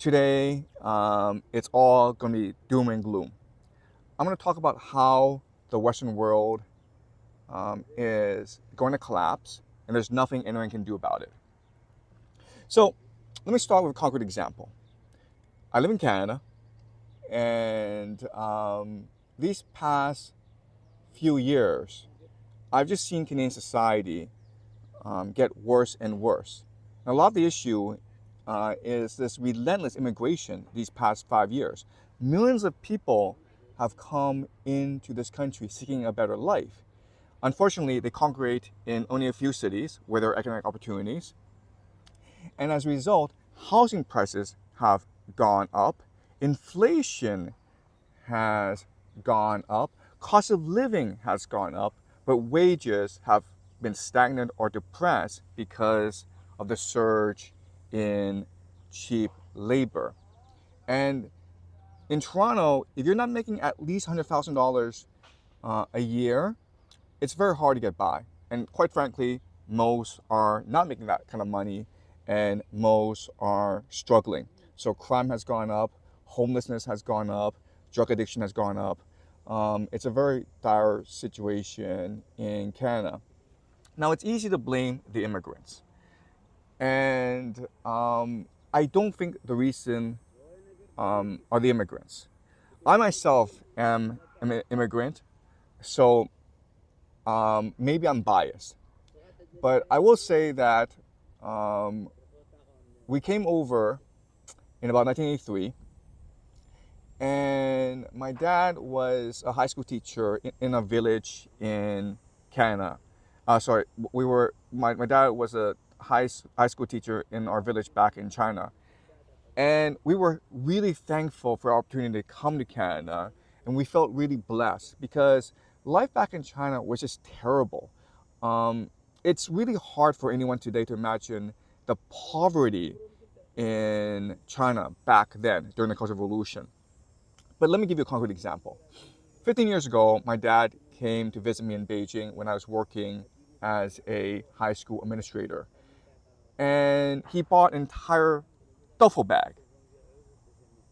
Today, it's all going to be doom and gloom. I'm going to talk about how the Western world is going to collapse, and there's nothing anyone can do about it. So, let me start with a concrete example. I live in Canada, and these past few years, I've just seen Canadian society get worse and worse. And a lot of the issue is this relentless immigration these past 5 years. Millions of people have come into this country seeking a better life. Unfortunately, they congregate in only a few cities where there are economic opportunities. And as a result, housing prices have gone up, inflation has gone up, cost of living has gone up, but wages have been stagnant or depressed because of the surge in cheap labor. And in Toronto, if you're not making at least $100,000 a year, it's very hard to get by. And quite frankly, most are not making that kind of money, and most are struggling. So crime has gone up, homelessness has gone up, drug addiction has gone up. It's a very dire situation in Canada. Now, it's easy to blame the immigrants. And I don't think the reason are the immigrants. I myself am an immigrant, so maybe I'm biased. But I will say that we came over in about 1983, and my dad was a high school teacher in a village in Canada. Sorry, my dad was a high school teacher in our village back in China. And we were really thankful for our opportunity to come to Canada, and we felt really blessed because life back in China was just terrible. It's really hard for anyone today to imagine the poverty in China back then during the Cultural Revolution. But let me give you a concrete example. 15 years ago, my dad came to visit me in Beijing when I was working as a high school administrator. And he bought an entire duffel bag,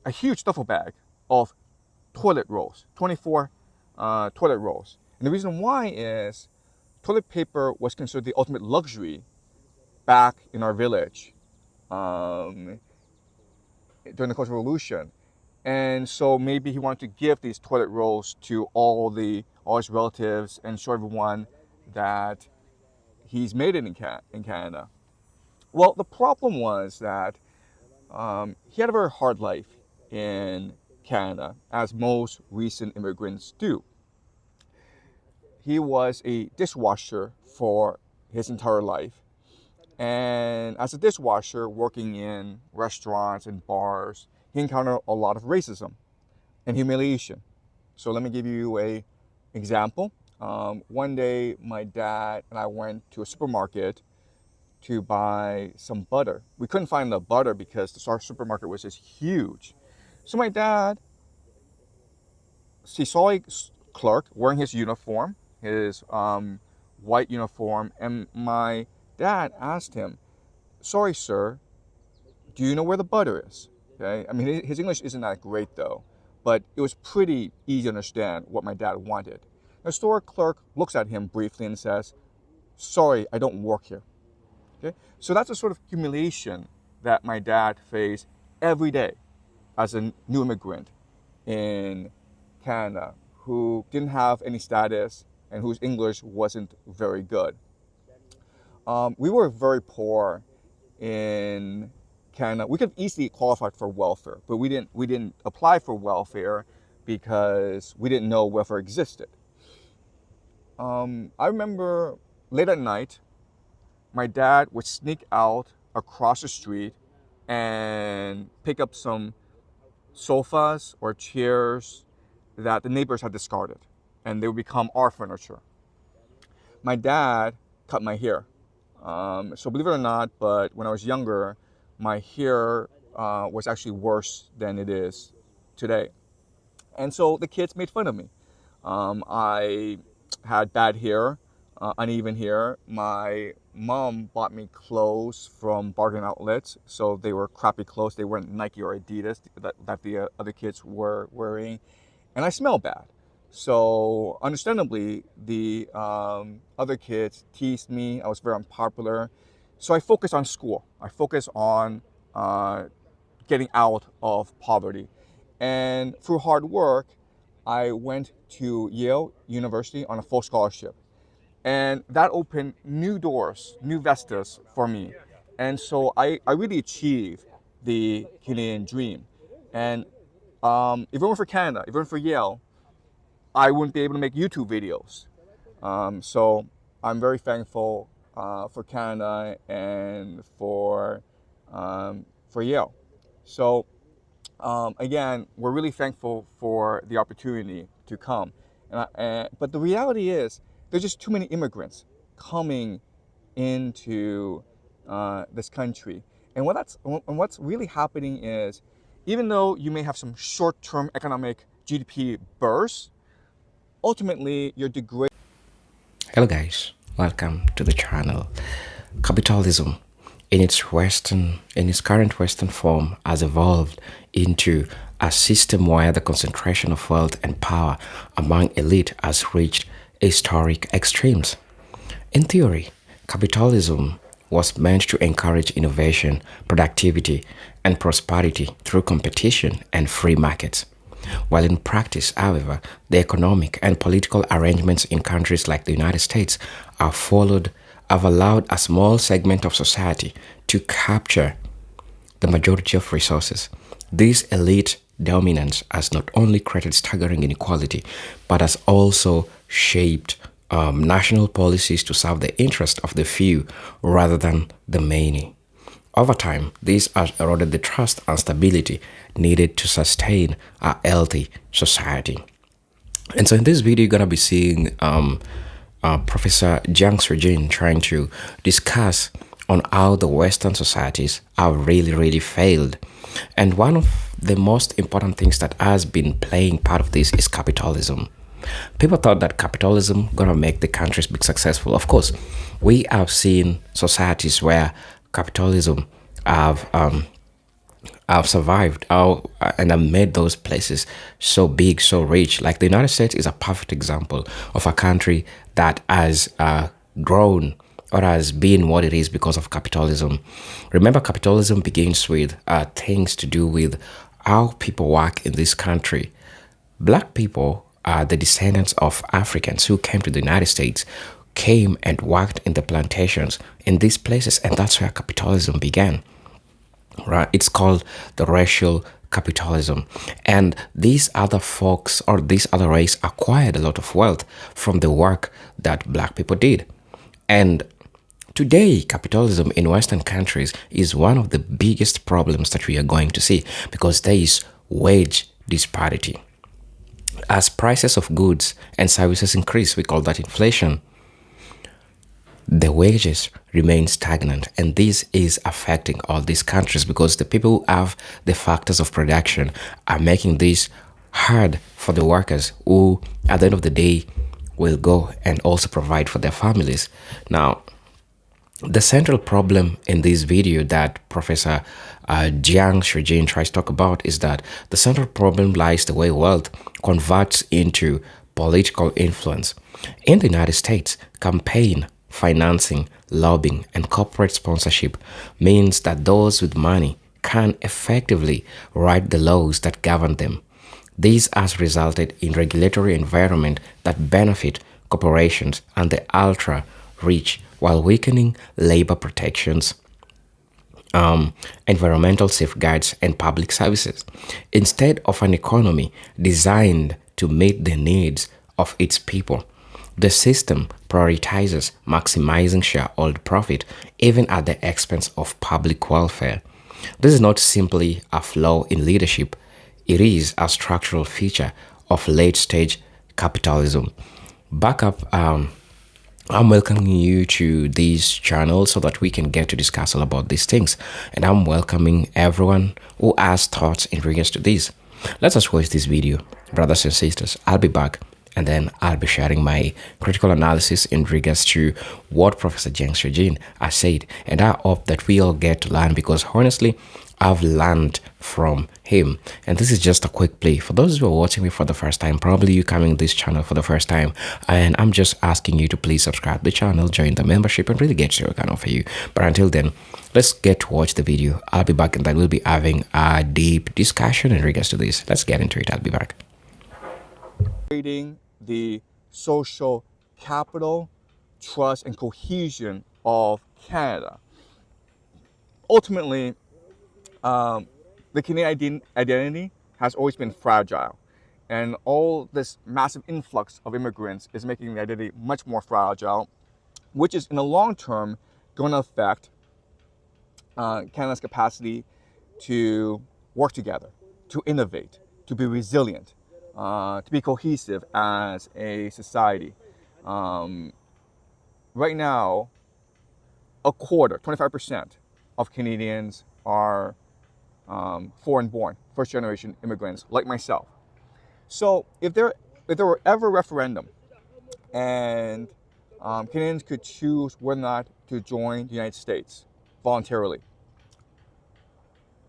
a huge duffel bag of toilet rolls, 24 toilet rolls. And the reason why is toilet paper was considered the ultimate luxury back in our village during the Cultural Revolution. And so maybe he wanted to give these toilet rolls to all his relatives and show everyone that he's made it in Canada. Well, the problem was that he had a very hard life in Canada, as most recent immigrants do. He was a dishwasher for his entire life. And as a dishwasher working in restaurants and bars, he encountered a lot of racism and humiliation. So let me give you an example. One day, my dad and I went to a supermarket to buy some butter. We couldn't find the butter because our supermarket was just huge. So my dad, he saw a clerk wearing his uniform, his white uniform, and my dad asked him, "Sorry, sir, do you know where the butter is?" Okay, I mean, his English isn't that great though, but it was pretty easy to understand what my dad wanted. The store clerk looks at him briefly and says, "Sorry, I don't work here." Okay? So that's the sort of humiliation that my dad faced every day as a new immigrant in Canada who didn't have any status and whose English wasn't very good. We were very poor in Canada. We could have easily qualified for welfare, but we didn't apply for welfare because we didn't know welfare existed. I remember late at night, my dad would sneak out across the street and pick up some sofas or chairs that the neighbors had discarded, and they would become our furniture. My dad cut my hair. So believe it or not, but when I was younger, my hair was actually worse than it is today. And so the kids made fun of me. I had bad hair. uneven here. My mom bought me clothes from bargain outlets, so they were crappy clothes. They weren't Nike or Adidas that the other kids were wearing, and I smell bad. So understandably, the other kids teased me. I was very unpopular. So I focused on school. I focused on getting out of poverty. And through hard work, I went to Yale University on a full scholarship. And that opened new doors, new vistas for me. And so I really achieved the Canadian dream. And if it weren't for Canada, if it weren't for Yale, I wouldn't be able to make YouTube videos. So I'm very thankful for Canada and for Yale. So again, we're really thankful for the opportunity to come. But the reality is, there's just too many immigrants coming into this country. And what's really happening is, even though you may have some short-term economic GDP bursts, ultimately you're degrading. Hello guys, welcome to the channel. Capitalism in its current Western form has evolved into a system where the concentration of wealth and power among elite has reached historic extremes. In theory, capitalism was meant to encourage innovation, productivity, and prosperity through competition and free markets. While in practice, however, the economic and political arrangements in countries like the United States have allowed a small segment of society to capture the majority of resources. This elite dominance has not only created staggering inequality, but has also shaped national policies to serve the interest of the few rather than the many. Over time, this has eroded the trust and stability needed to sustain a healthy society. And so in this video, you're going to be seeing Professor Jiang Shujin trying to discuss on how the Western societies have really failed. And one of the most important things that has been playing part of this is capitalism. People thought that capitalism gonna make the countries be successful. Of course, we have seen societies where capitalism have survived and have made those places so big, so rich. Like the United States is a perfect example of a country that has grown or has been what it is because of capitalism. Remember, capitalism begins with things to do with how people work in this country. Black people are the descendants of Africans who came to the United States, came and worked in the plantations in these places, and that's where capitalism began. Right? It's called the racial capitalism. And these other folks or this other race acquired a lot of wealth from the work that black people did. And today, capitalism in Western countries is one of the biggest problems that we are going to see because there is wage disparity. As prices of goods and services increase, we call that inflation, the wages remain stagnant, and this is affecting all these countries because the people who have the factors of production are making this hard for the workers who, at the end of the day, will go and also provide for their families. Now, the central problem in this video that Professor Jiang Shujin tries to talk about is that the central problem lies the way wealth converts into political influence. In the United States, campaign financing, lobbying, and corporate sponsorship means that those with money can effectively write the laws that govern them. This has resulted in regulatory environment that benefit corporations and the ultra-rich while weakening labor protections, environmental safeguards, and public services. Instead of an economy designed to meet the needs of its people, the system prioritizes maximizing shareholder profit even at the expense of public welfare. This is not simply a flaw in leadership, it is a structural feature of late-stage capitalism. Back up, I'm welcoming you to this channel so that we can get to discuss all about these things. And I'm welcoming everyone who has thoughts in regards to this. Let us watch this video, brothers and sisters. I'll be back and then I'll be sharing my critical analysis in regards to what Professor Jiang Shujin has said. And I hope that we all get to learn, because honestly, I've learned from him. And this is just a quick play. For those who are watching me for the first time, probably you coming this channel for the first time, and I'm just asking you to please subscribe to the channel, join the membership, and really get to what I can offer you. But until then, let's get to watch the video. I'll be back, and then we'll be having a deep discussion in regards to this. Let's get into it. I'll be back. Creating the social capital, trust, and cohesion of Canada. Ultimately, the Canadian identity has always been fragile, and all this massive influx of immigrants is making the identity much more fragile, which is in the long term going to affect Canada's capacity to work together, to innovate, to be resilient, to be cohesive as a society. Right now, a quarter, 25% of Canadians are foreign-born, first-generation immigrants like myself. So if there were ever a referendum and Canadians could choose whether or not to join the United States voluntarily,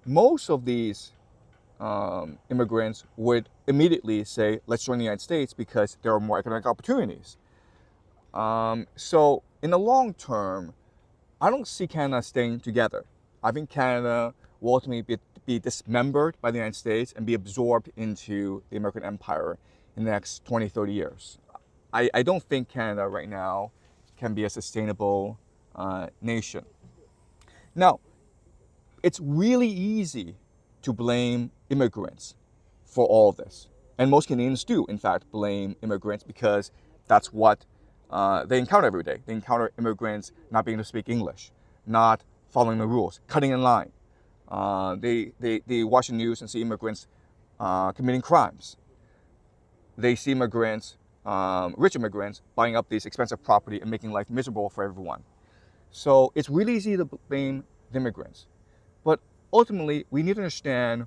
most of these immigrants would immediately say, let's join the United States because there are more economic opportunities. So in the long term, I don't see Canada staying together. I think Canada will ultimately be dismembered by the United States and be absorbed into the American empire in the next 20, 30 years. I don't think Canada right now can be a sustainable nation. Now, it's really easy to blame immigrants for all of this. And most Canadians do, in fact, blame immigrants because that's what they encounter every day. They encounter immigrants not being able to speak English, not following the rules, cutting in line. They watch the news and see immigrants committing crimes. They see immigrants, rich immigrants, buying up these expensive property and making life miserable for everyone. So it's really easy to blame the immigrants. But ultimately, we need to understand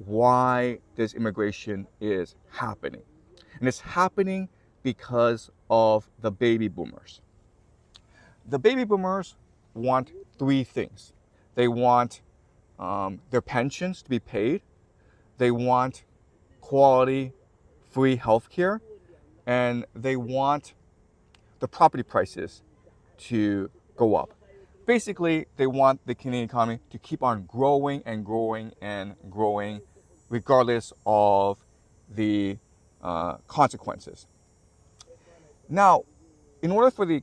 why this immigration is happening. And it's happening because of the baby boomers. The baby boomers want three things. They want their pensions to be paid. They want quality, free health care. And they want the property prices to go up. Basically, they want the Canadian economy to keep on growing and growing and growing, regardless of the consequences. Now, in order for the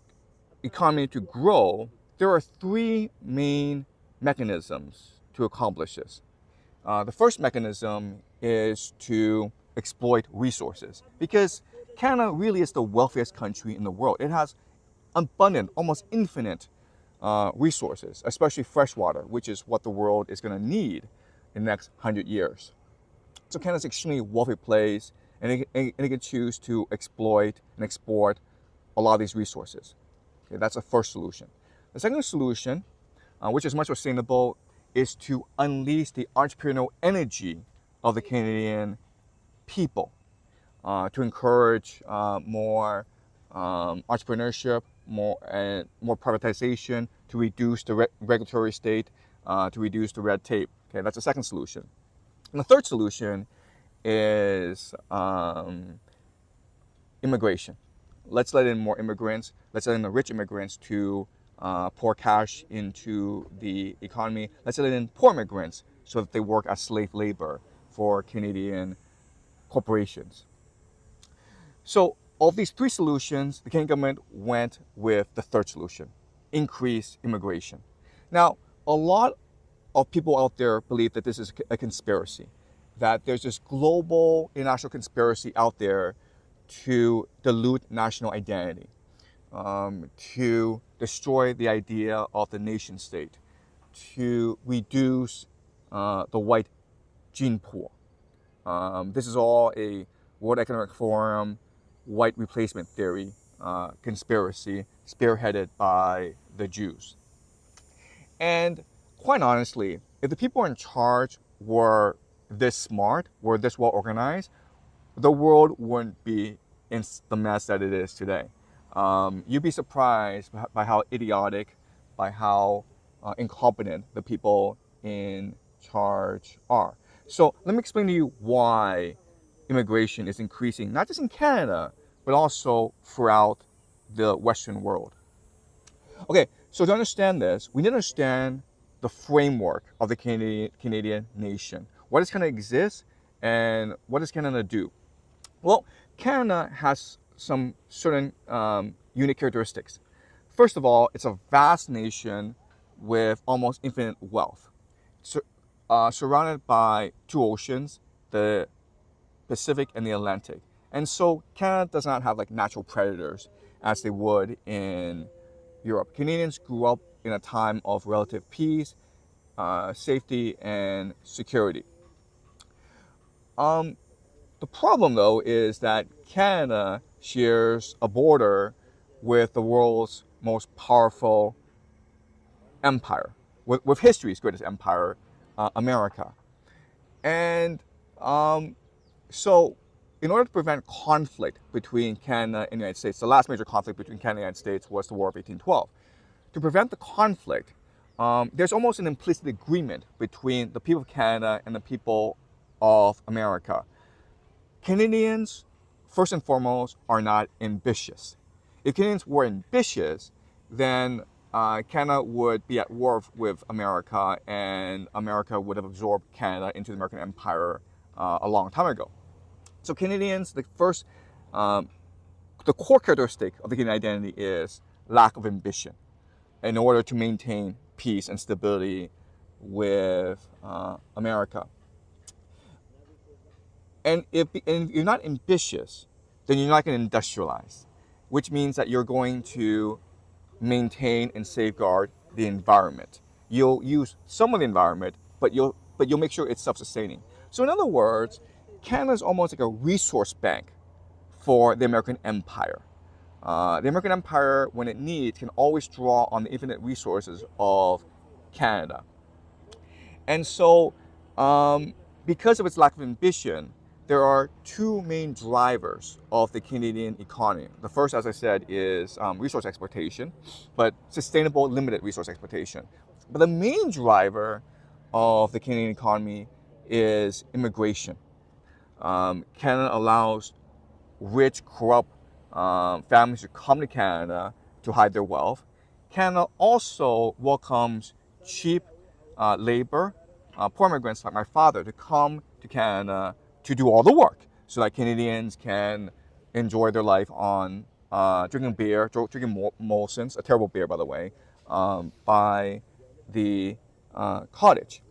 economy to grow, there are three main mechanisms to accomplish this. The first mechanism is to exploit resources, because Canada really is the wealthiest country in the world. It has abundant, almost infinite resources, especially fresh water, which is what the world is going to need in the next 100 years. So Canada's an extremely wealthy place, and it can choose to exploit and export a lot of these resources. Okay, that's the first solution. The second solution, which is much more sustainable, is to unleash the entrepreneurial energy of the Canadian people, to encourage more entrepreneurship, more privatization, to reduce the regulatory state, to reduce the red tape. Okay, that's the second solution. And the third solution is immigration. Let's let in more immigrants. Let's let in the rich immigrants to pour cash into the economy. Let's let in poor immigrants so that they work as slave labor for Canadian corporations. So of these three solutions, the Canadian government went with the third solution: increase immigration. Now, a lot of people out there believe that this is a conspiracy, that there's this global international conspiracy out there to dilute national identity, to destroy the idea of the nation state, to reduce the white gene pool. This is all a World Economic Forum white replacement theory conspiracy spearheaded by the Jews. And quite honestly, if the people in charge were this smart, were this well organized, the world wouldn't be in the mess that it is today. You'd be surprised by how idiotic, by how incompetent the people in charge are. So let me explain to you why immigration is increasing, not just in Canada, but also throughout the Western world. Okay, so to understand this, we need to understand the framework of the Canadian nation. What does Canada exist and what does Canada do? Well, Canada has some certain unique characteristics. First of all, it's a vast nation with almost infinite wealth, surrounded by two oceans, the Pacific and the Atlantic. And so Canada does not have like natural predators as they would in Europe. Canadians grew up in a time of relative peace, safety, and security. The problem, though, is that Canada shares a border with the world's most powerful empire, with history's greatest empire, America. And so, in order to prevent conflict between Canada and the United States, the last major conflict between Canada and the United States was the War of 1812. To prevent the conflict, there's almost an implicit agreement between the people of Canada and the people of America. Canadians, first and foremost, are not ambitious. If Canadians were ambitious, then Canada would be at war with America, and America would have absorbed Canada into the American empire a long time ago. So Canadians, the core characteristic of the Canadian identity is lack of ambition in order to maintain peace and stability with America. And if you're not ambitious, then you're not going to industrialize, which means that you're going to maintain and safeguard the environment. You'll use some of the environment, but you'll make sure it's self-sustaining. So in other words, Canada is almost like a resource bank for the American empire. The American empire, when it needs, can always draw on the infinite resources of Canada. And so, because of its lack of ambition, there are two main drivers of the Canadian economy. The first, as I said, is resource exploitation, but sustainable, limited resource exploitation. But the main driver of the Canadian economy is immigration. Canada allows rich, corrupt families to come to Canada to hide their wealth. Canada also welcomes cheap labor, poor immigrants like my father, to come to Canada to do all the work so that Canadians can enjoy their life on drinking beer, drinking Molson's, a terrible beer, by the way, by the cottage.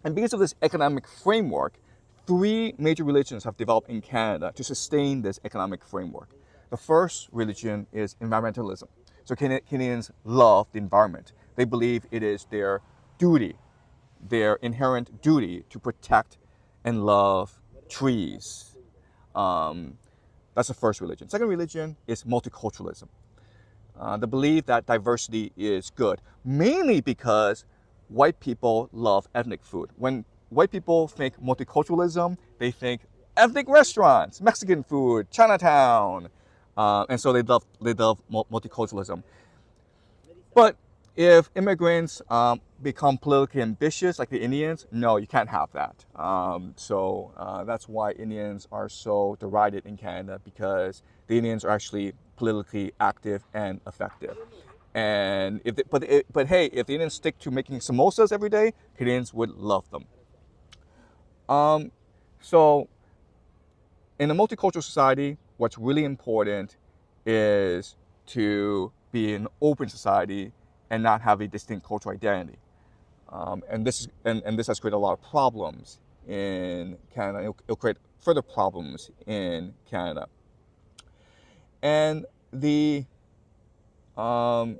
And because of this economic framework, three major religions have developed in Canada to sustain this economic framework. The first religion is environmentalism. So Canadians love the environment. They believe it is their duty, their inherent duty, to protect and love trees. That's the first religion. Second religion is multiculturalism. The belief that diversity is good, mainly because white people love ethnic food. When white people think multiculturalism, they think ethnic restaurants, Mexican food, Chinatown, and so they love multiculturalism. But if immigrants become politically ambitious, like the Indians, no, you can't have that. So that's why Indians are so derided in Canada, because the Indians are actually politically active and effective. And but hey, if the Indians stick to making samosas every day, Canadians would love them. So in a multicultural society, what's really important is to be an open society and not have a distinct cultural identity. And this has created a lot of problems in Canada. It'll create further problems in Canada. And the third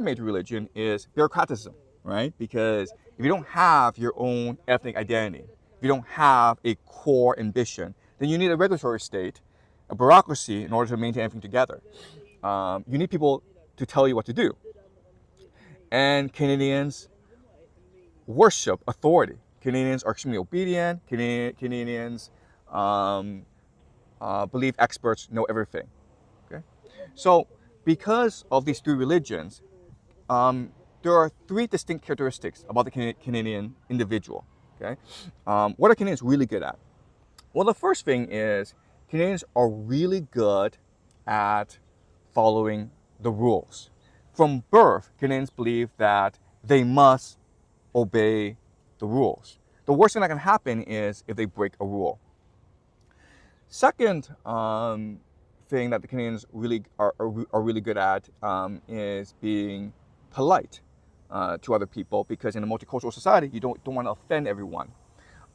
major religion is bureaucratism, right? Because if you don't have your own ethnic identity, if you don't have a core ambition, then you need a regulatory state, a bureaucracy, in order to maintain everything together. You need people to tell you what to do. And Canadians worship authority. Canadians are extremely obedient. Canadians believe experts know everything. Okay, so because of these three religions, there are three distinct characteristics about the Canadian individual. Okay, what are Canadians really good at? Well, the first thing is Canadians are really good at following the rules. From birth, Canadians believe that they must obey the rules. The worst thing that can happen is if they break a rule. Second thing that the Canadians really are really good at is being polite to other people, because in a multicultural society, you don't want to offend everyone.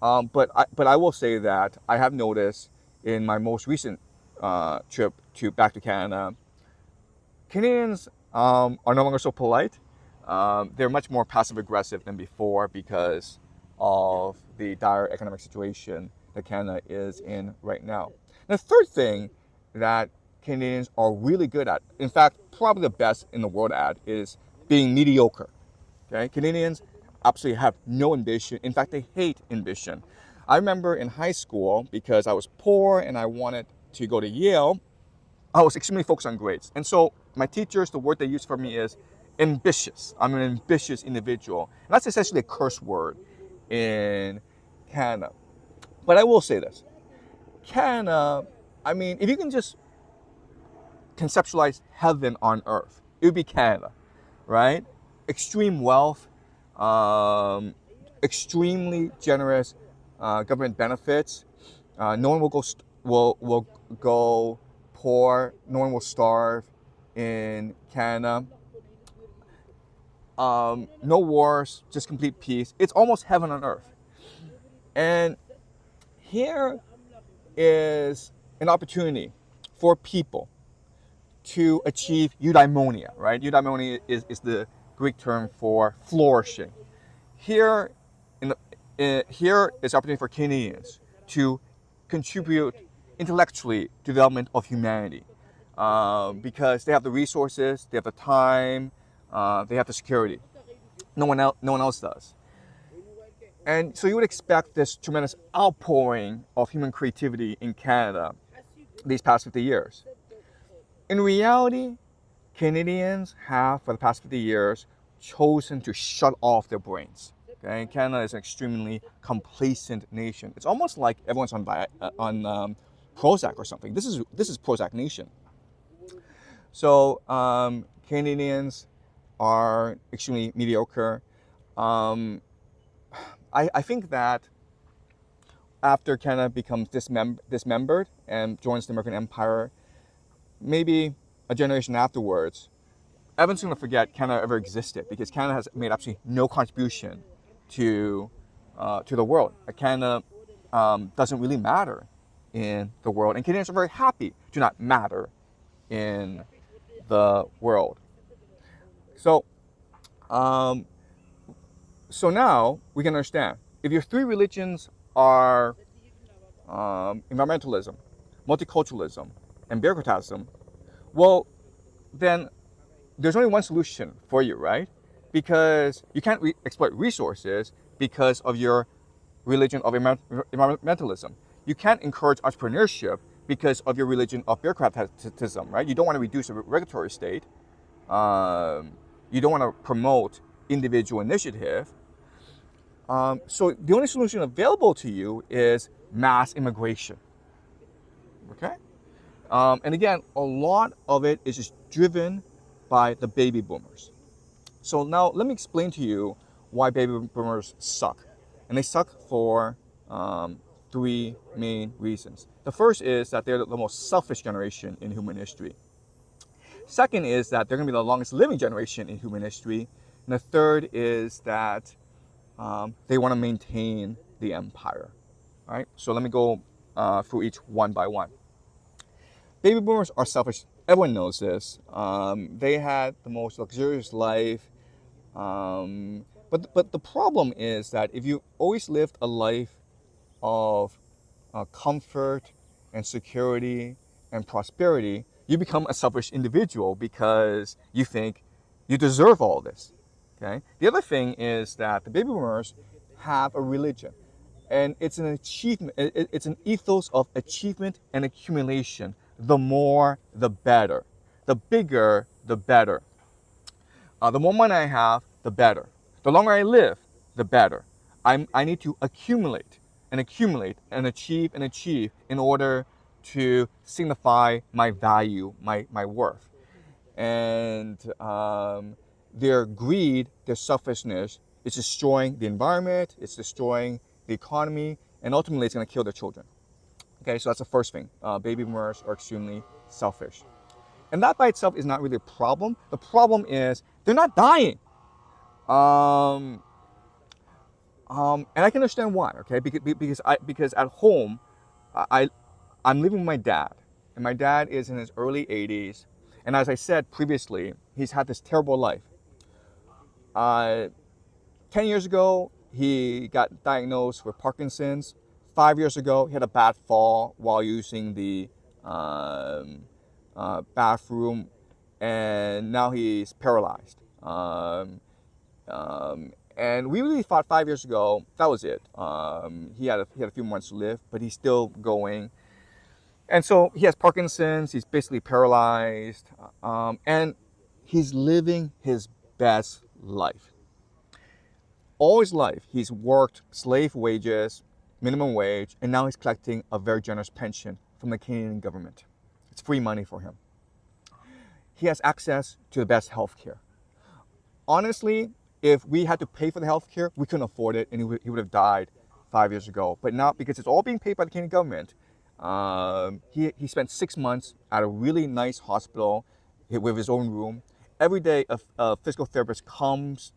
But I will say that I have noticed in my most recent trip back to Canada, Canadians are no longer so polite. They're much more passive aggressive than before because of the dire economic situation that Canada is in right now. And the third thing that Canadians are really good at, in fact, probably the best in the world at, is being mediocre. Okay, Canadians absolutely have no ambition. In fact, they hate ambition. I remember in high school, because I was poor and I wanted to go to Yale, I was extremely focused on grades. And so my teachers, the word they used for me is ambitious. I'm an ambitious individual. And that's essentially a curse word in Canada. But I will say this. Canada, I mean, if you can just conceptualize heaven on earth, it would be Canada, right? Extreme wealth, extremely generous government benefits. No one will go poor. No one will starve in Canada. No wars, just complete peace. It's almost heaven on earth. And here is an opportunity for people to achieve eudaimonia, right? Eudaimonia is the Greek term for flourishing. Here is opportunity for Canadians to contribute intellectually to the development of humanity, because they have the resources, they have the time, they have the security. No one else does. And so you would expect this tremendous outpouring of human creativity in Canada these past 50 years. In reality, Canadians have, for the past 50 years, chosen to shut off their brains. Okay? Canada is an extremely complacent nation. It's almost like everyone's on Prozac or something. This is Prozac nation. So Canadians are extremely mediocre. I think that after Canada becomes dismembered and joins the American Empire, maybe a generation afterwards, everyone's going to forget Canada ever existed, because Canada has made absolutely no contribution to the world. Canada doesn't really matter in the world, and Canadians are very happy to not matter in the world. So, so now we can understand, if your three religions are environmentalism, multiculturalism, and bureaucratism, well, then there's only one solution for you, right? Because you can't exploit resources because of your religion of environmentalism. You can't encourage entrepreneurship because of your religion of bureaucratism, right? You don't want to reduce the regulatory state. You don't want to promote individual initiative. So the only solution available to you is mass immigration. Okay? And again, a lot of it is just driven by the baby boomers. So now let me explain to you why baby boomers suck. And they suck for three main reasons. The first is that they're the most selfish generation in human history. Second is that they're going to be the longest living generation in human history. And the third is that they want to maintain the empire. All right? So let me go through each one by one. Baby boomers are selfish. Everyone knows this. They had the most luxurious life. But the problem is that if you always lived a life of comfort and security and prosperity, you become a selfish individual because you think you deserve all this. Okay? The other thing is that the baby boomers have a religion. And it's an achievement. It's an ethos of achievement and accumulation. The more, the better. The bigger, the better. The more money I have, the better. The longer I live, the better. I need to accumulate and achieve in order to signify my value, my worth. And their greed, their selfishness is destroying the environment, it's destroying the economy, and ultimately it's going to kill their children. Okay, so that's the first thing. Baby boomers are extremely selfish. And that by itself is not really a problem. The problem is they're not dying. Um, and I can understand why, okay? Because at home, I, I'm living with my dad. And my dad is in his early 80s. And as I said previously, he's had this terrible life. Uh, 10 years ago, he got diagnosed with Parkinson's. 5 years ago, he had a bad fall while using the bathroom, and now he's paralyzed. And we really thought 5 years ago that was it. He had a few months to live, but he's still going. And so he has Parkinson's. He's basically paralyzed, and he's living his best life. All his life, he's worked slave wages, minimum wage, and now he's collecting a very generous pension from the Canadian government. It's free money for him. He has access to the best health care. Honestly, if we had to pay for the health care, we couldn't afford it, and he would have died 5 years ago. But now, because it's all being paid by the Canadian government, he spent 6 months at a really nice hospital with his own room. Every day, a physical therapist comes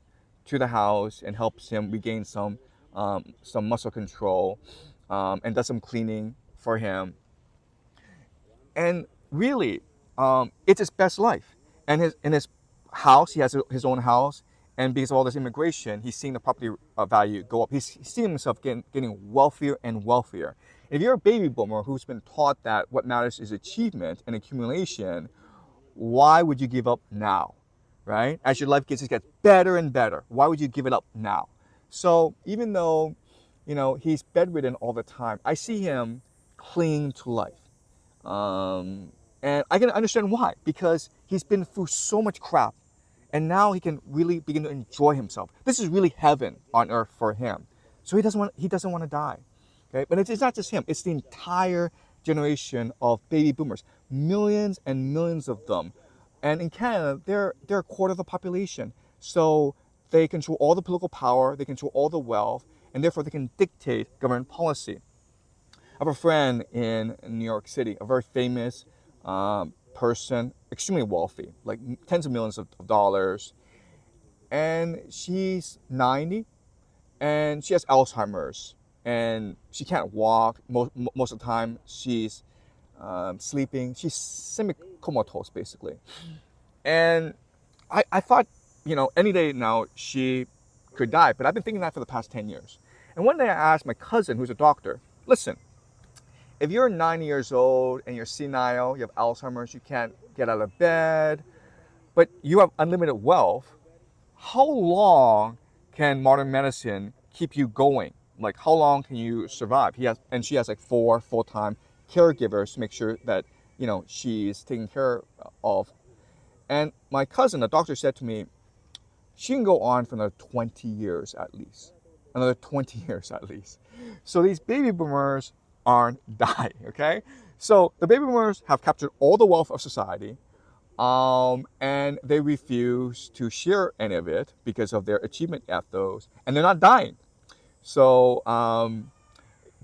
to the house and helps him regain some muscle control, and does some cleaning for him. And really, it's his best life. And his house, he has his own house, and because of all this immigration, he's seeing the property value go up. He's seeing himself getting wealthier and wealthier. If you're a baby boomer who's been taught that what matters is achievement and accumulation, why would you give up now, right? As your life gets better and better, why would you give it up now? So even though, he's bedridden all the time, I see him clinging to life. And I can understand why, because he's been through so much crap, and now he can really begin to enjoy himself. This is really heaven on earth for him. So he doesn't want to die. Okay? But it's not just him, it's the entire generation of baby boomers. Millions and millions of them. And in Canada, they're a quarter of the population. So they control all the political power, they control all the wealth, and therefore they can dictate government policy. I have a friend in New York City, a very famous person, extremely wealthy, like tens of millions of dollars. And she's 90, and she has Alzheimer's, and she can't walk. Most of the time, she's sleeping. She's semi-comatose, basically. And I thought, any day now she could die, but I've been thinking that for the past 10 years. And one day I asked my cousin, who's a doctor, listen, if you're 90 years old and you're senile, you have Alzheimer's, you can't get out of bed, but you have unlimited wealth, how long can modern medicine keep you going? Like, how long can you survive? She has like 4 full-time caregivers to make sure that, she's taken care of. And my cousin, the doctor, said to me, she can go on for another 20 years at least. Another 20 years at least. So these baby boomers aren't dying, okay? So the baby boomers have captured all the wealth of society, and they refuse to share any of it because of their achievement ethos, and they're not dying. So,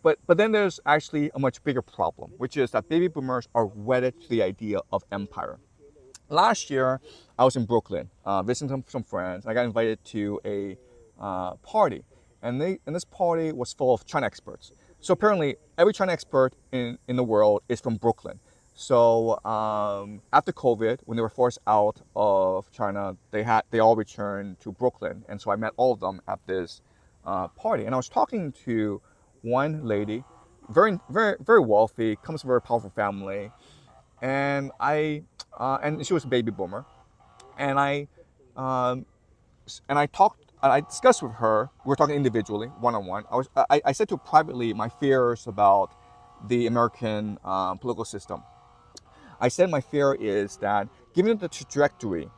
but then there's actually a much bigger problem, which is that baby boomers are wedded to the idea of empire. Last year, I was in Brooklyn visiting some friends. I got invited to a party, and this party was full of China experts. So apparently, every China expert in the world is from Brooklyn. So after COVID, when they were forced out of China, they all returned to Brooklyn, and so I met all of them at this party. And I was talking to one lady, very very very wealthy, comes from a very powerful family, and and she was a baby boomer, and I talked I discussed with her, we were talking individually, one-on-one. I said to her privately my fears about the American political system. I said my fear is that given the trajectory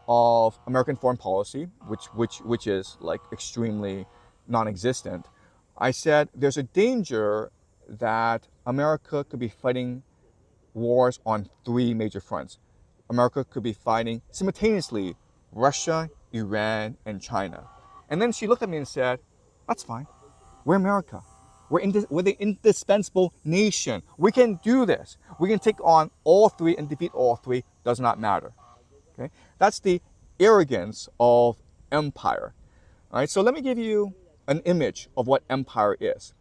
of American foreign policy, which is like extremely non-existent, I said there's a danger that America could be fighting wars on three major fronts. America could be fighting simultaneously Russia, Iran, and China. And then she looked at me and said, that's fine. We're America. We're the indispensable nation. We can do this. We can take on all three and defeat all three. Does not matter. Okay? That's the arrogance of empire. All right, so let me give you an image of what empire is.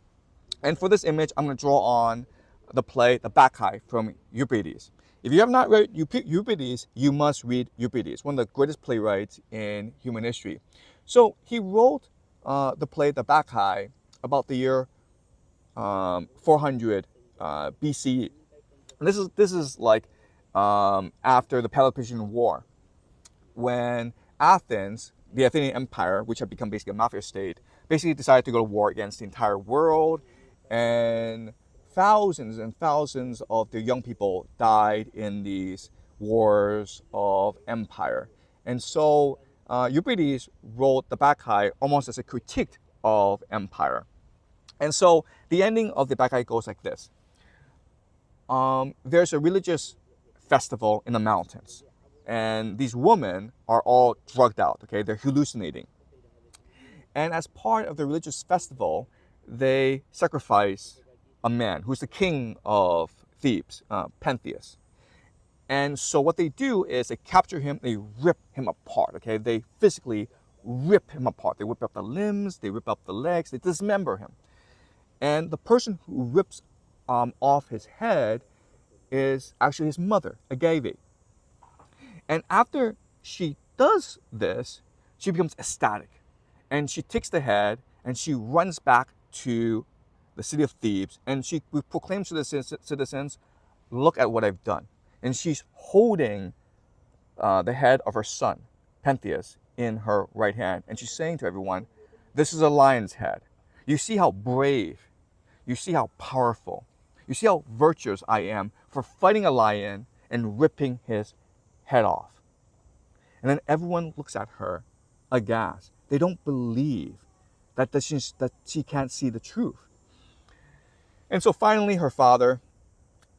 And for this image, I'm going to draw on the play The Bacchae from Euripides. If you have not read Euripides, you must read Euripides, one of the greatest playwrights in human history. So he wrote the play The Bacchae about the year 400 BCE. And this is like after the Peloponnesian War, when Athens, the Athenian Empire, which had become basically a mafia state, basically decided to go to war against the entire world, and thousands and thousands of the young people died in these wars of empire. And so Euripides wrote the Bacchae almost as a critique of empire. And so the ending of the Bacchae goes like this. There's a religious festival in the mountains, and these women are all drugged out, okay? They're hallucinating. And as part of the religious festival, they sacrifice a man who's the king of Thebes, Pentheus. And so what they do is they capture him, they rip him apart, okay? They physically rip him apart. They rip up the limbs, they rip up the legs, they dismember him. And the person who rips off his head is actually his mother, Agave. And after she does this, she becomes ecstatic. And she takes the head and she runs back to the city of Thebes, and she proclaims to the citizens, look at what I've done. And she's holding the head of her son, Pentheus, in her right hand. And she's saying to everyone, this is a lion's head. You see how brave, you see how powerful, you see how virtuous I am for fighting a lion and ripping his head off. And then everyone looks at her aghast. They don't believe that she can't see the truth. And so finally her father,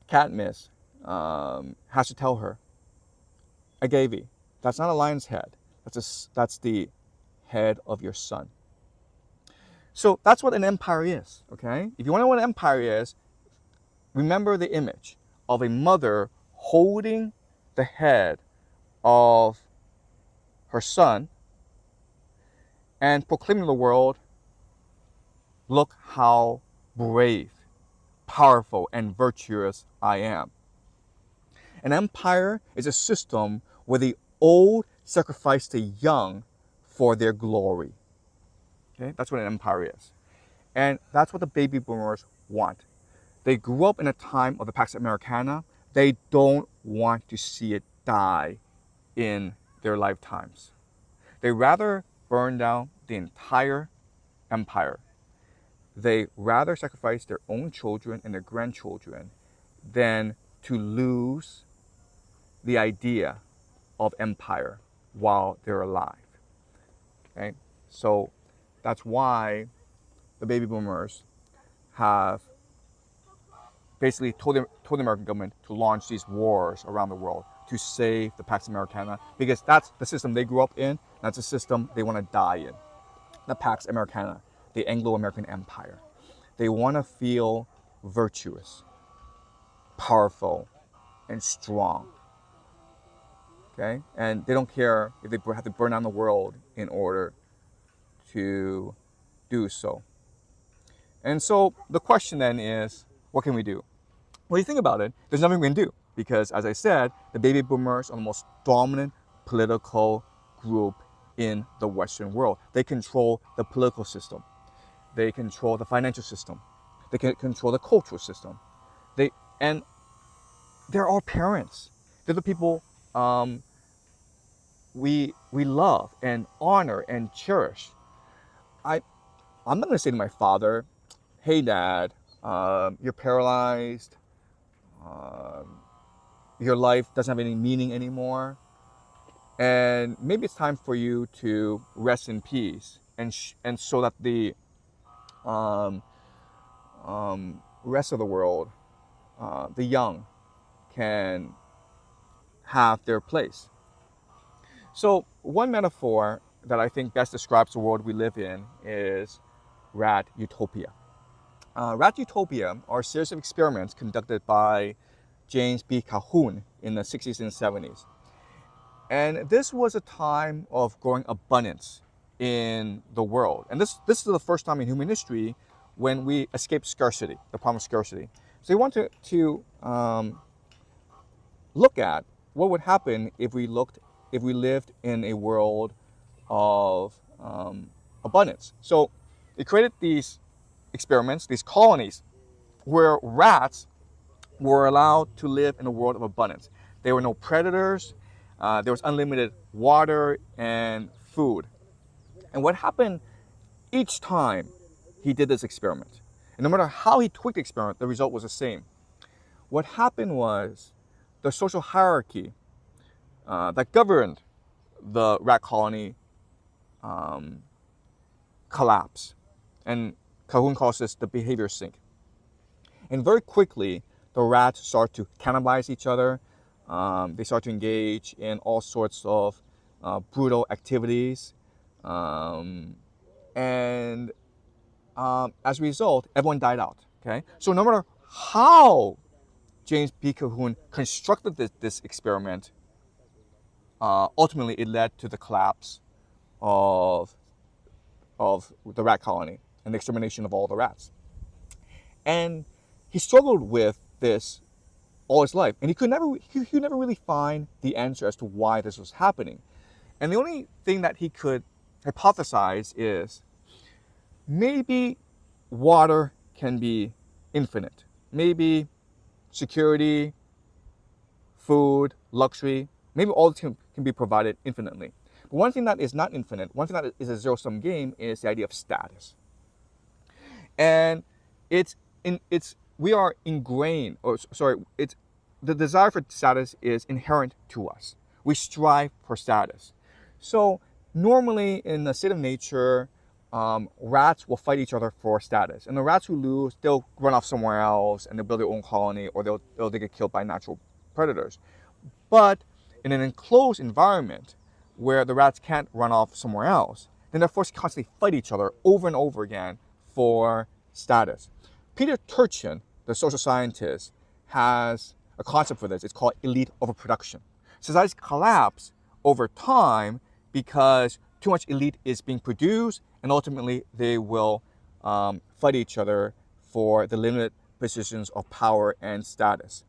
Cadmus, has to tell her, Agave, that's not a lion's head. That's the head of your son. So that's what an empire is, okay? If you want to know what an empire is, remember the image of a mother holding the head of her son and proclaiming to the world, look how brave, powerful, and virtuous I am. An empire is a system where the old sacrifice the young for their glory. Okay, that's what an empire is. And that's what the baby boomers want. They grew up in a time of the Pax Americana. They don't want to see it die in their lifetimes. They rather burn down the entire empire. They rather sacrifice their own children and their grandchildren than to lose the idea of empire while they're alive. Okay? So that's why the baby boomers have basically told the American government to launch these wars around the world to save the Pax Americana, because that's the system they grew up in. That's the system they want to die in. The Pax Americana, the Anglo-American Empire. They want to feel virtuous, powerful, and strong. Okay? And they don't care if they have to burn down the world in order to do so. And so the question then is, what can we do? Well, you think about it, there's nothing we can do, because as I said, the baby boomers are the most dominant political group in the Western world. They control the political system. They control the financial system. They can control the cultural system. And they're our parents. They're the people we love and honor and cherish. I I'm not going to say to my father, "Hey, Dad, you're paralyzed. Um, your life doesn't have any meaning anymore, and maybe it's time for you to rest in peace." And so that the um, rest of the world, the young, can have their place. So one metaphor that I think best describes the world we live in is rat utopia. Rat utopia are a series of experiments conducted by James B. Calhoun in the 60s and 70s. And this was a time of growing abundance in the world. And this is the first time in human history when we escaped scarcity, the problem of scarcity. So we want to look at what would happen if we lived in a world of abundance. So they created these experiments, these colonies, where rats were allowed to live in a world of abundance. There were no predators. There was unlimited water and food. And what happened each time he did this experiment, and no matter how he tweaked the experiment, the result was the same. What happened was the social hierarchy that governed the rat colony collapsed. And Calhoun calls this the behavior sink. And very quickly, the rats start to cannibalize each other. They start to engage in all sorts of brutal activities. And as a result, everyone died out. Okay, so no matter how James B. Calhoun constructed this experiment, ultimately it led to the collapse of the rat colony and the extermination of all the rats. And he struggled with this all his life, and he could never really find the answer as to why this was happening. And the only thing that he could hypothesize is maybe water can be infinite. Maybe security, food, luxury, maybe all can be provided infinitely. But one thing that is not infinite, one thing that is a zero-sum game, is the idea of status. And we are ingrained, or sorry, it's the desire for status is inherent to us. We strive for status. So normally in the state of nature, rats will fight each other for status, and the rats who lose, they'll run off somewhere else and they'll build their own colony, or they'll get killed by natural predators. But in an enclosed environment where the rats can't run off somewhere else, then they're forced to constantly fight each other over and over again for status. Peter Turchin, the social scientist, has a concept for this. It's called elite overproduction. Societies collapse over time because too much elite is being produced, and ultimately they will fight each other for the limited positions of power and status.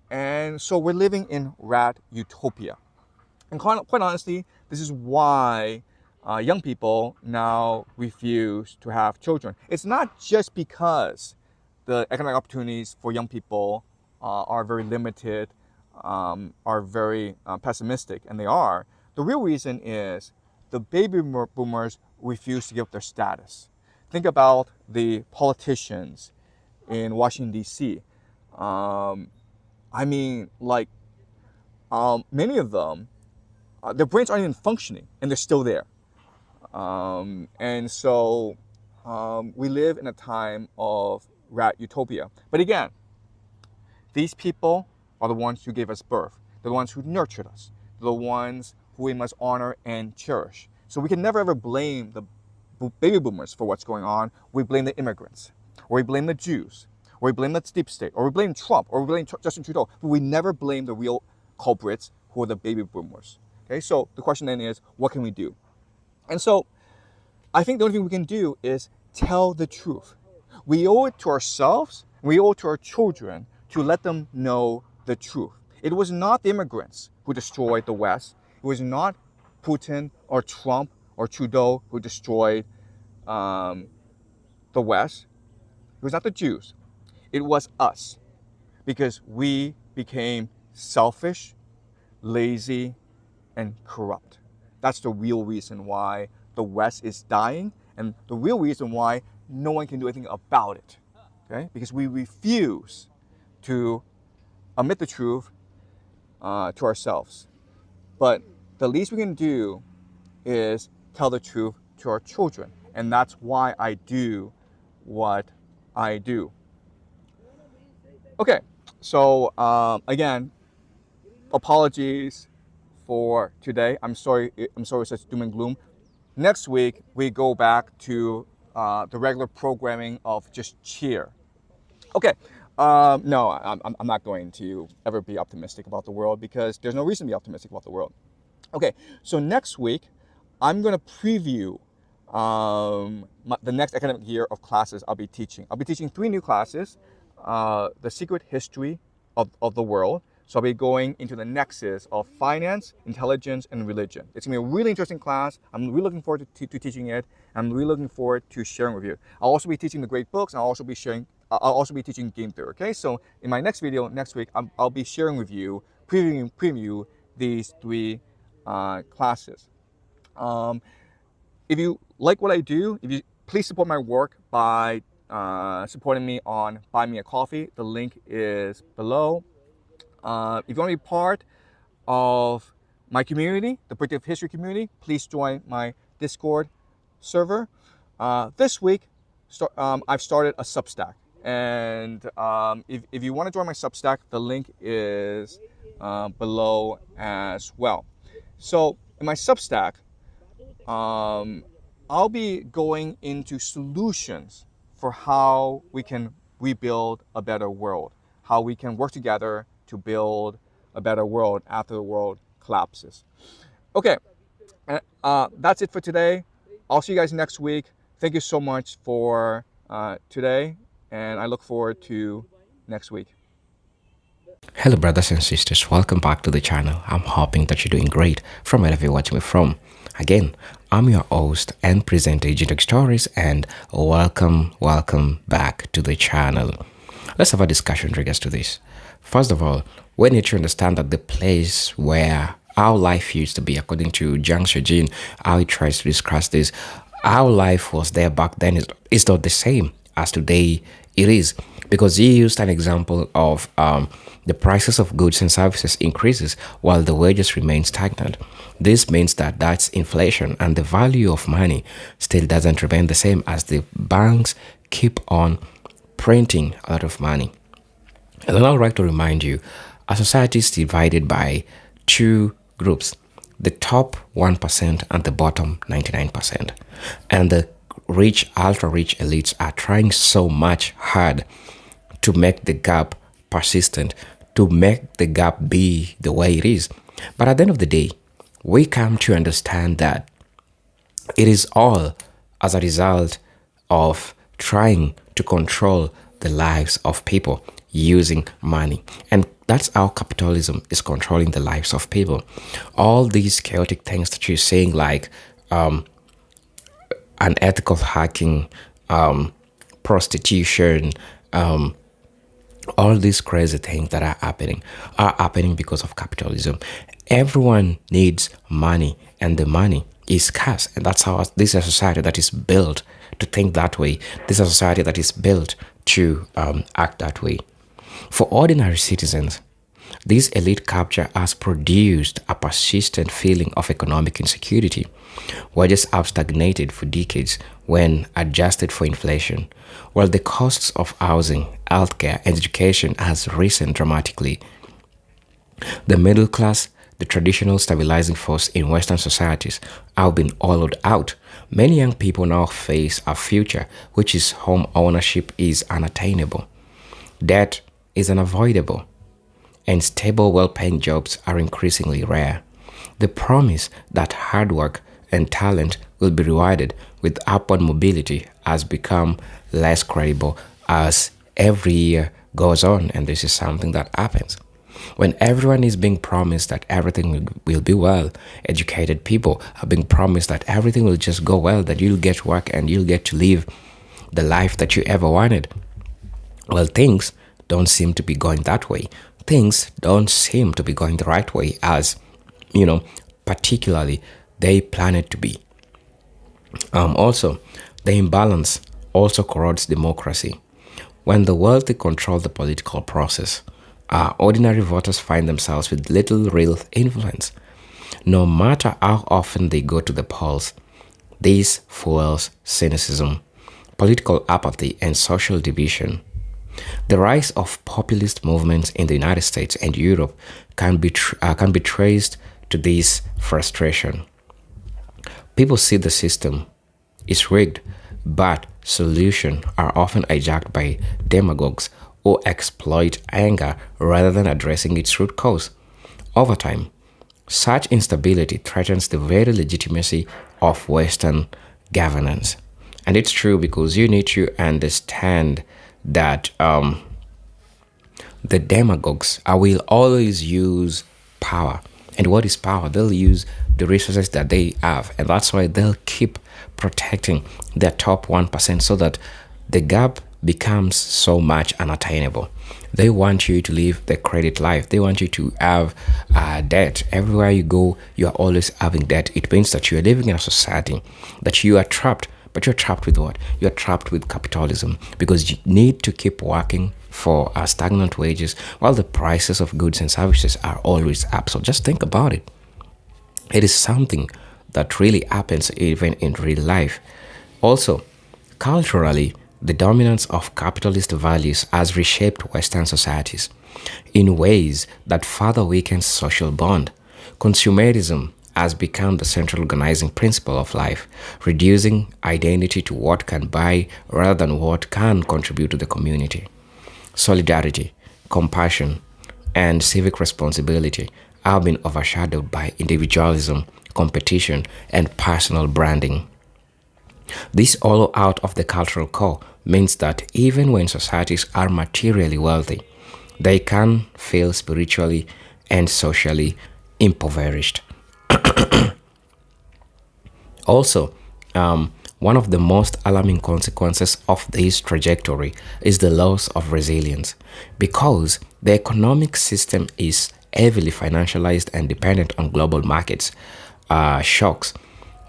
And so we're living in rat utopia. And quite honestly, this is why young people now refuse to have children. It's not just because the economic opportunities for young people are very limited, are very pessimistic, and they are. The real reason is the baby boomers refuse to give up their status. Think about the politicians in Washington, D.C. I mean, like, many of them, their brains aren't even functioning, and they're still there. And so we live in a time of rat utopia. But again, these people are the ones who gave us birth. They're the ones who nurtured us. They're the ones who we must honor and cherish. So we can never ever blame the baby boomers for what's going on. We blame the immigrants, or we blame the Jews, or we blame the deep state, or we blame Trump, or we blame Justin Trudeau. But we never blame the real culprits, who are the baby boomers. Okay, so the question then is, what can we do? And so I think the only thing we can do is tell the truth. We owe it to ourselves, we owe it to our children to let them know the truth. It was not the immigrants who destroyed the West. It was not Putin or Trump or Trudeau who destroyed the West. It was not the Jews. It was us, because we became selfish, lazy, and corrupt. That's the real reason why the West is dying, and the real reason why no one can do anything about it. Okay? Because we refuse to admit the truth to ourselves. But the least we can do is tell the truth to our children. And that's why I do what I do. Okay, so again, apologies for today. I'm sorry such doom and gloom. Next week, we go back to the regular programming of just cheer. Okay, no, I'm not going to ever be optimistic about the world because there's no reason to be optimistic about the world. Okay, so next week, I'm going to preview the next academic year of classes I'll be teaching. I'll be teaching 3 new classes, the secret history of the world. So I'll be going into the nexus of finance, intelligence, and religion. It's going to be a really interesting class. I'm really looking forward to teaching it. I'm really looking forward to sharing with you. I'll also be teaching the great books, and I'll also be teaching game theory. Okay, so in my next video next week, I'll be sharing with you, preview these 3 classes. If you like what I do, please support my work by supporting me on Buy Me a Coffee. The link is below. If you want to be part of my community, the predictive history community, please join my Discord server. This week, I've started a Substack. And if you want to join my Substack, the link is below as well. So in my Substack, I'll be going into solutions for how we can rebuild a better world, how we can work together to build a better world after the world collapses. Okay, that's it for today. I'll see you guys next week. Thank you so much for today, and I look forward to next week. Hello, brothers and sisters. Welcome back to the channel. I'm hoping that you're doing great from wherever you're watching me from. Again, I'm your host and presenter, Agent Stories, and welcome back to the channel. Let's have a discussion in regards to this. First of all, we need to understand that the place where our life used to be, according to Jiang Shijin, how he tries to discuss this, our life was there back then is not the same as today it is, because he used an example of the prices of goods and services increases while the wages remain stagnant. This means that that's inflation, and the value of money still doesn't remain the same as the banks keep on printing a lot of money. And then I'd like to remind you, our society is divided by 2 groups, the top 1% and the bottom 99%. And the rich, ultra-rich elites are trying so much hard to make the gap persistent, to make the gap be the way it is. But at the end of the day, we come to understand that it is all as a result of trying to control the lives of people using money. And that's how capitalism is controlling the lives of people. All these chaotic things that you're saying, like unethical hacking, prostitution, all these crazy things that are happening because of capitalism. Everyone needs money, and the money is scarce. And that's how this is a society that is built to think that way. This is a society that is built to act that way. For ordinary citizens, this elite capture has produced a persistent feeling of economic insecurity. Wages have stagnated for decades when adjusted for inflation, while the costs of housing, healthcare, and education has risen dramatically. The middle class, the traditional stabilizing force in Western societies, have been hollowed out. Many young people now face a future which is home ownership is unattainable. Debt is unavoidable, and stable, well-paying jobs are increasingly rare. The promise that hard work and talent will be rewarded with upward mobility has become less credible as every year goes on, and this is something that happens. When everyone is being promised that everything will be well, educated people are being promised that everything will just go well, that you'll get work and you'll get to live the life that you ever wanted. Well, things don't seem to be going that way. Things don't seem to be going the right way as, particularly they plan it to be. Also, the imbalance also corrodes democracy. When the wealthy control the political process, ordinary voters find themselves with little real influence. No matter how often they go to the polls, this fuels cynicism, political apathy, and social division. The rise of populist movements in the United States and Europe can be traced to this frustration. People see the system is rigged, but solutions are often hijacked by demagogues who exploit anger rather than addressing its root cause. Over time, such instability threatens the very legitimacy of Western governance. And it's true because you need to understand that the demagogues will always use power. And what is power? They'll use the resources that they have. And that's why they'll keep protecting their top 1% so that the gap becomes so much unattainable. They want you to live the credit life. They want you to have debt. Everywhere you go, you are always having debt. It means that you are living in a society that you are trapped. But you're trapped with what? You're trapped with capitalism because you need to keep working for stagnant wages while the prices of goods and services are always up. So just think about it. It is something that really happens even in real life. Also, culturally, the dominance of capitalist values has reshaped Western societies in ways that further weakens social bond. Consumerism has become the central organizing principle of life, reducing identity to what can buy rather than what can contribute to the community. Solidarity, compassion, and civic responsibility have been overshadowed by individualism, competition, and personal branding. This all out of the cultural core means that even when societies are materially wealthy, they can feel spiritually and socially impoverished. Also, one of the most alarming consequences of this trajectory is the loss of resilience because the economic system is heavily financialized and dependent on global markets. Shocks,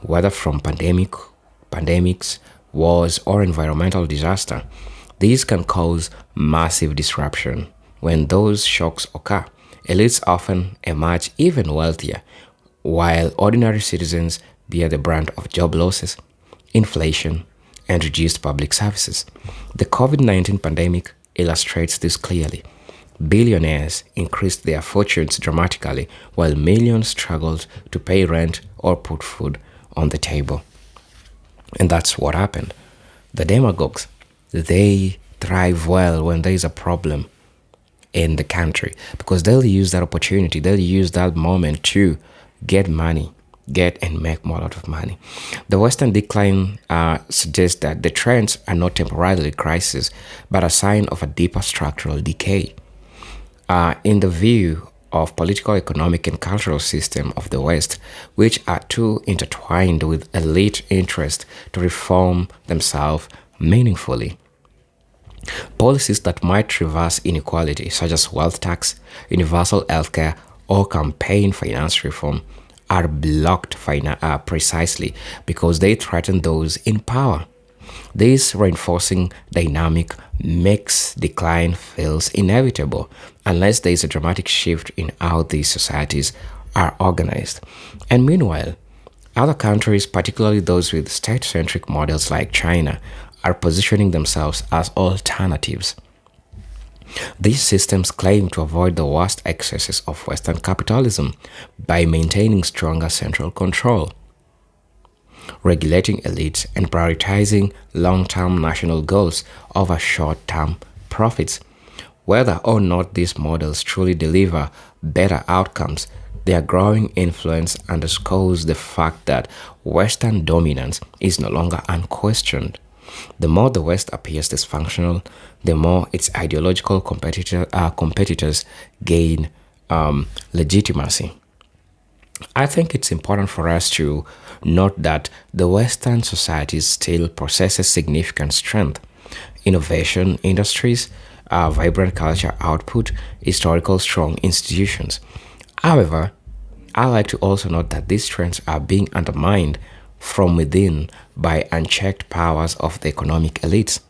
whether from pandemics, wars, or environmental disaster, these can cause massive disruption. When those shocks occur, elites often emerge even wealthier, while ordinary citizens bear the brunt of job losses, inflation, and reduced public services. The COVID 19 pandemic illustrates this clearly. Billionaires increased their fortunes dramatically, while millions struggled to pay rent or put food on the table. And that's what happened. The demagogues, they thrive well when there is a problem in the country because they'll use that opportunity, they'll use that moment to get money, get and make more out of money. The Western decline suggests that the trends are not temporarily crisis, but a sign of a deeper structural decay. In the view of political, economic, and cultural system of the West, which are too intertwined with elite interest to reform themselves meaningfully. Policies that might reverse inequality, such as wealth tax, universal healthcare, or campaign finance reform, are blocked precisely because they threaten those in power. This reinforcing dynamic makes decline feels inevitable unless there is a dramatic shift in how these societies are organized. And meanwhile, other countries, particularly those with state-centric models like China, are positioning themselves as alternatives. These systems claim to avoid the worst excesses of Western capitalism by maintaining stronger central control, regulating elites, and prioritizing long-term national goals over short-term profits. Whether or not these models truly deliver better outcomes, their growing influence underscores the fact that Western dominance is no longer unquestioned. The more the West appears dysfunctional, the more its ideological competitors gain legitimacy. I think it's important for us to note that the Western society still possesses significant strength. Innovation industries, vibrant culture output, historical strong institutions. However, I like to also note that these trends are being undermined from within by unchecked powers of the economic elites.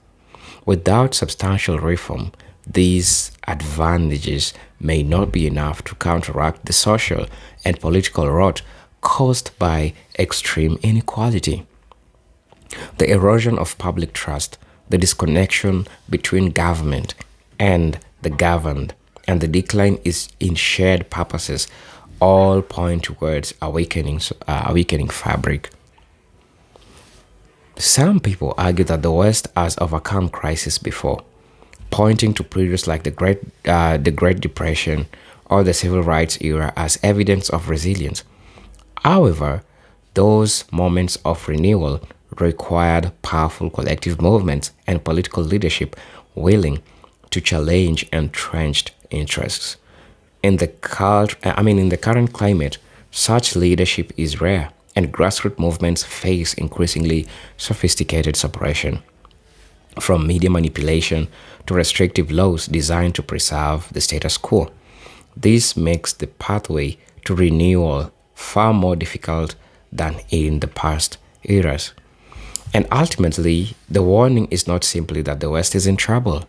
Without substantial reform, these advantages may not be enough to counteract the social and political rot caused by extreme inequality. The erosion of public trust, the disconnection between government and the governed, and the decline is in shared purposes all point towards awakening fabric. Some people argue that the West has overcome crisis before, pointing to periods like the Great Depression or the Civil Rights era as evidence of resilience. However, those moments of renewal required powerful collective movements and political leadership willing to challenge entrenched interests. In the current climate, such leadership is rare, and grassroots movements face increasingly sophisticated suppression, from media manipulation to restrictive laws designed to preserve the status quo. This makes the pathway to renewal far more difficult than in the past eras. And ultimately, the warning is not simply that the West is in trouble,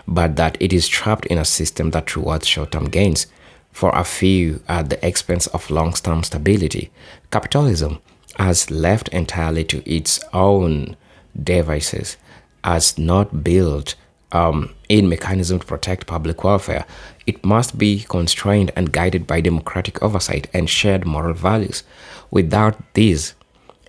but that it is trapped in a system that rewards short term gains for a few at the expense of long term stability. Capitalism, as left entirely to its own devices, has not built in mechanism to protect public welfare. It must be constrained and guided by democratic oversight and shared moral values. Without these,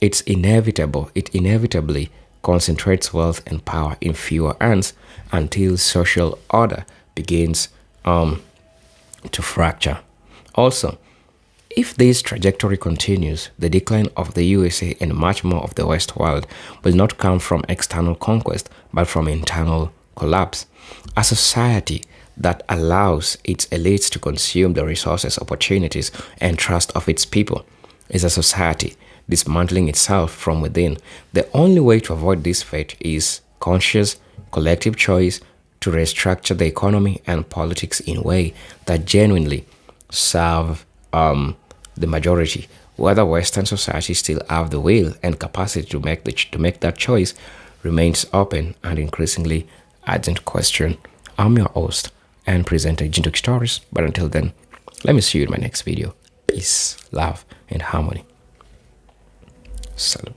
it inevitably concentrates wealth and power in fewer hands until social order begins to fracture. Also, if this trajectory continues, the decline of the USA and much more of the West world will not come from external conquest, but from internal collapse. A society that allows its elites to consume the resources, opportunities, and trust of its people is a society dismantling itself from within. The only way to avoid this fate is conscious, collective choice to restructure the economy and politics in a way that genuinely serve the majority. Whether Western societies still have the will and capacity to make that choice remains open and increasingly urgent question. I'm your host and presenter, Jintok Stories. But until then, let me see you in my next video. Peace, love, and harmony. Salut.